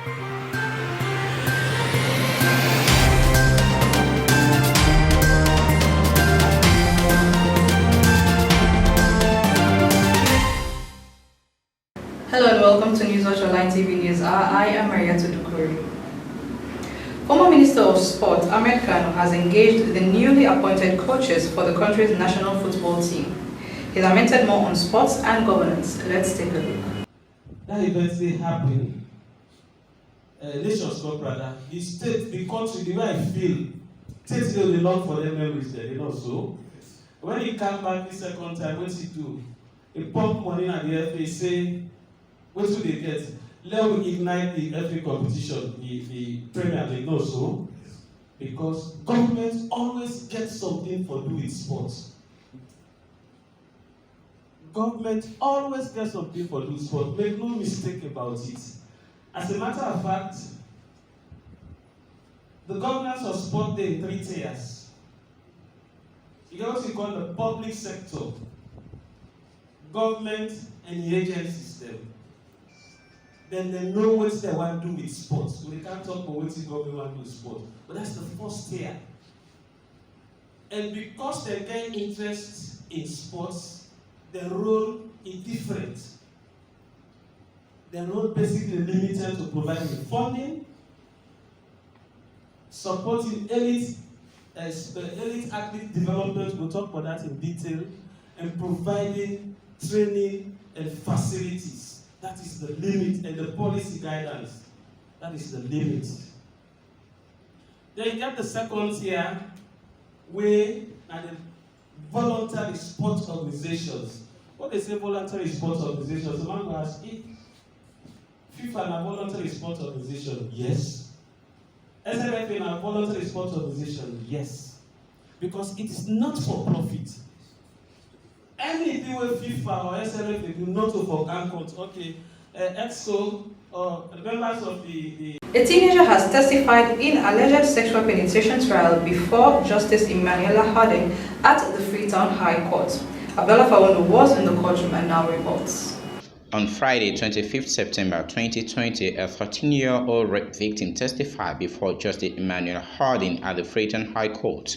Hello and welcome to Newswatch Online TV News. I am Maria Tudukuri. Former Minister of Sport Ahmed Kano has engaged the newly appointed coaches for the country's national football team. He lamented more on sports and governance. Let's take a look. That eventually happened. Nations Cup rather. The state, the country, the way I feel, takes a lot for them memories there, so. When he came back the second time, what he do? He pump money at the FA, say, what do they get? Let me ignite the FA competition, the Premier League, so. Because government always gets something for do with sports. Government always gets something for do with sports. Make no mistake about it. As a matter of fact, the governance of sport day in 3 tiers. You know what we call the public sector, government, and the agency system. Then they know what they want to do with sports. So they can't talk about what the government want to do with sports. But that's the first tier. And because they get interest in sports, their role is different. Their role basically limited to providing funding, supporting elite athlete development, we'll talk about that in detail, and providing training and facilities. That is the limit, and the policy guidance. That is the limit. Then you get the second tier, where are the voluntary sports organizations. What they say voluntary sports organizations, the man will ask, if FIFA is a voluntary sports organization, yes. SLF is a voluntary sports organization, yes. Because it is not for profit. Anything with FIFA or SLF do not for account, okay, EXO or members of the... A teenager has testified in alleged sexual penetration trial before Justice Emmanuela Harding at the Freetown High Court. Abdullah Fawonu was in the courtroom and now reports. On Friday, 25th September 2020, a 13-year-old rape victim testified before Justice Emmanuel Harding at the Freetown High Court.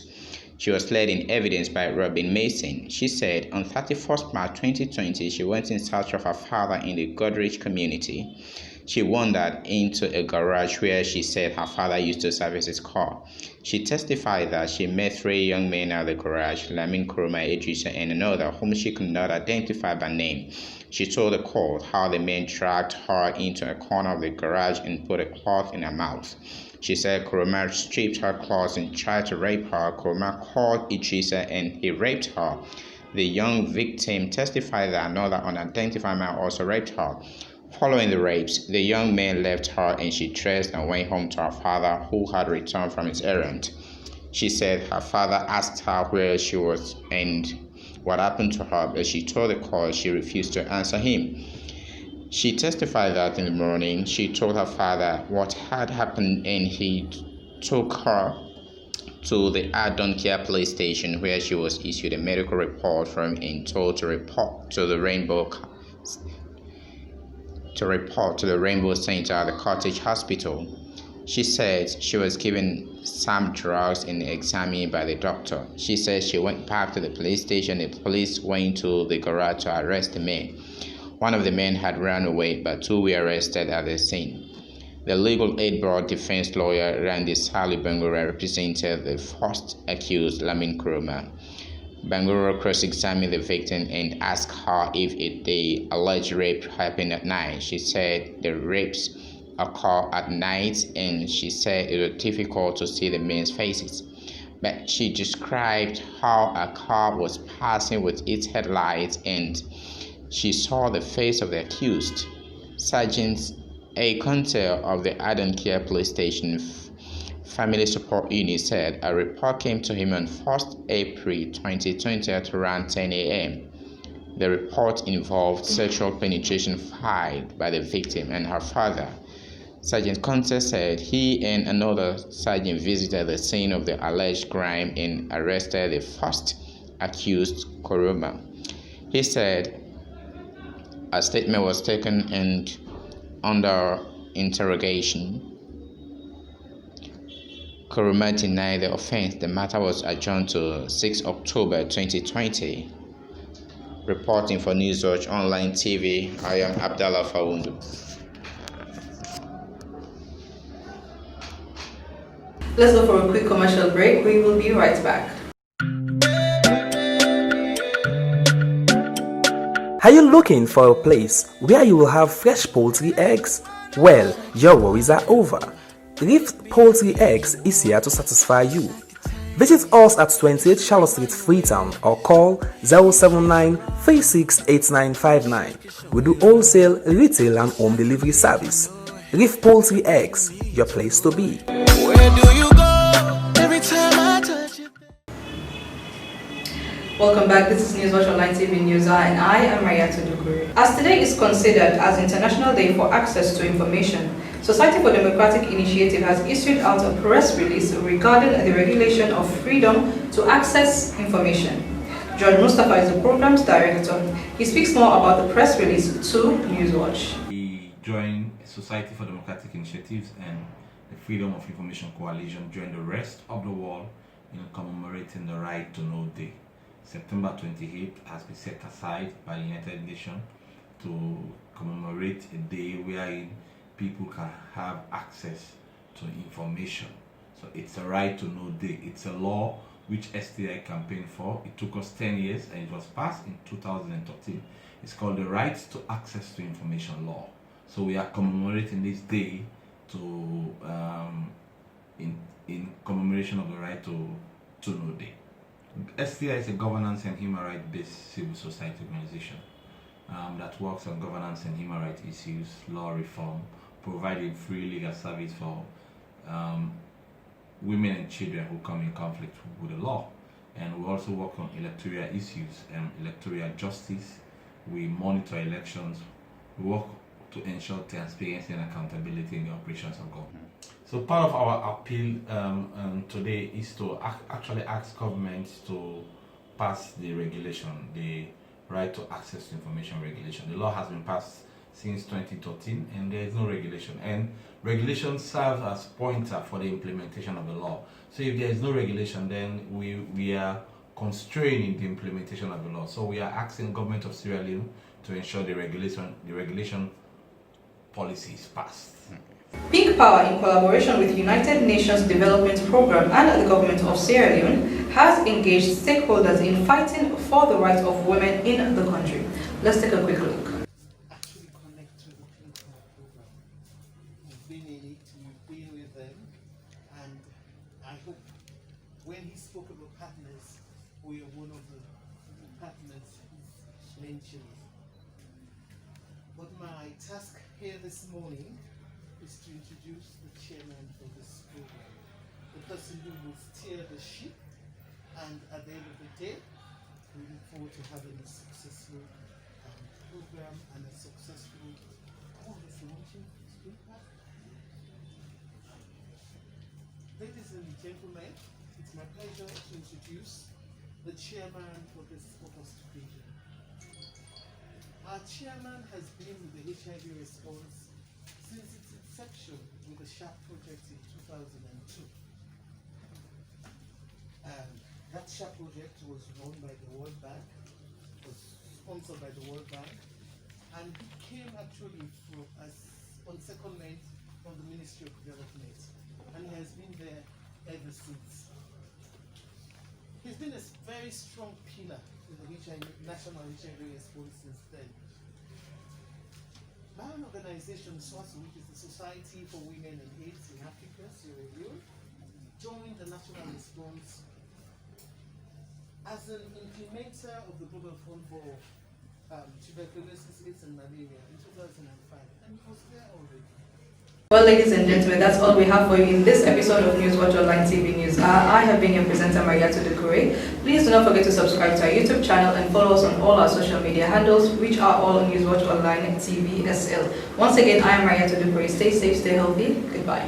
She was led in evidence by Robin Mason. She said on 31st March 2020, she went in search of her father in the Goderich community. She wandered into a garage where she said her father used to service his car. She testified that she met 3 young men at the garage, Lamin Kuruma Idrissa and another whom she could not identify by name. She told the court how the men dragged her into a corner of the garage and put a cloth in her mouth. She said Kuruma stripped her clothes and tried to rape her. Kuruma called Idrissa and he raped her. The young victim testified that another unidentified man also raped her. Following the rapes, the young man left her and she dressed and went home to her father, who had returned from his errand. She said her father asked her where she was and what happened to her, but she told the court she refused to answer him. She testified that in the morning she told her father what had happened and he took her to the Adonkia police station where she was issued a medical report from and told to report to the Rainbow Center at the Cottage Hospital. She said she was given some drugs and examined by the doctor. She said she went back to the police station. The police went to the garage to arrest the men. One of the men had run away, but 2 were arrested at the scene. The legal aid board defense lawyer Randy Sali Bangura represented the first accused, Lamin Kuruma. Bangura cross-examined the victim and asked her if the alleged rape happened at night. She said the rapes occur at night and she said it was difficult to see the men's faces. But she described how a car was passing with its headlights and she saw the face of the accused. Sergeant A. Conte of the Adonkia police station Family Support Unit said a report came to him on 1st April 2020 at around 10 a.m. The report involved sexual penetration filed by the victim and her father. Sergeant Conte said he and another sergeant visited the scene of the alleged crime and arrested the first accused, Kuruma. He said a statement was taken and under interrogation. Kuruma denied the offense. The matter was adjourned to 6 October 2020. Reporting for Newswatch Online TV, I am Abdallah Fawundu. Let's go for a quick commercial break. We will be right back. Are you looking for a place where you will have fresh poultry eggs? Well, your worries are over. Reef Poultry Eggs is here to satisfy you. Visit us at 28 Charlotte Street, Freetown, or call 079-368959. We do wholesale, retail and home delivery service. Reef Poultry Eggs, your place to be. Where do you go every time I touch you? Welcome back. This is Newswatch Online TV News, and I am Mariatu Dukuri. As today is considered as International Day for Access to Information, Society for Democratic Initiative has issued out a press release regarding the regulation of freedom to access information. George Mustafa is the program's director. He speaks more about the press release to Newswatch. We joined Society for Democratic Initiatives and the Freedom of Information Coalition joined the rest of the world in commemorating the Right to Know Day. September 28th has been set aside by the United Nations to commemorate a day wherein people can have access to information. So it's a right to know day. It's a law which STI campaigned for. It took us 10 years and it was passed in 2013. It's called the Right to Access to Information Law. So we are commemorating this day to in commemoration of the Right to Know Day. STI is a governance and human rights based civil society organization that works on governance and human rights issues, law reform, providing free legal service for women and children who come in conflict with the law. And we also work on electoral issues and electoral justice. We monitor elections. We work to ensure transparency and accountability in the operations of government. So part of our appeal today is to actually ask government to pass the regulation, the Right to Access to Information regulation. The law has been passed since 2013 and there is no regulation, and regulation serves as pointer for the implementation of the law. So if there is no regulation, then we are constraining the implementation of the law. So we are asking government of Sierra Leone to ensure the regulation policy is passed. Pink Power, in collaboration with United Nations Development Programme and the government of Sierra Leone, has engaged stakeholders in fighting for the rights of women in the country. Let's take a quick look. Actually connect to the Pink Power program. We've been in it, we've been with them, and I hope when he spoke about partners, we are one of the partners he's mentioned. But my task here this morning is to introduce the chairman for this program, the person who will steer the ship, and at the end of the day, we look forward to having a successful program and a successful launching. Ladies and gentlemen, it's my pleasure to introduce the chairman for this August occasion. Our chairman has been with the HIV response since its inception with the SHARP project in 2002. That SHARP project was run by the World Bank, was sponsored by the World Bank, and he came actually on secondment from the Ministry of Development, and he has been there ever since. He's been a very strong pillar in the national HIV response since then. My own organization, SWASO, which is the Society for Women and AIDS in Africa, Sierra Leone, joined the national response as an implementer of the Global Fund for Tuberculosis, AIDS and Malaria in 2005, and it was there already. Well, ladies and gentlemen, that's all we have for you in this episode of Newswatch Online TV News. I have been your presenter, Mariatu Dukure. Please do not forget to subscribe to our YouTube channel and follow us on all our social media handles, which are all on Newswatch Online TV SL. Once again, I am Mariatu Dukure. Stay safe, stay healthy. Goodbye.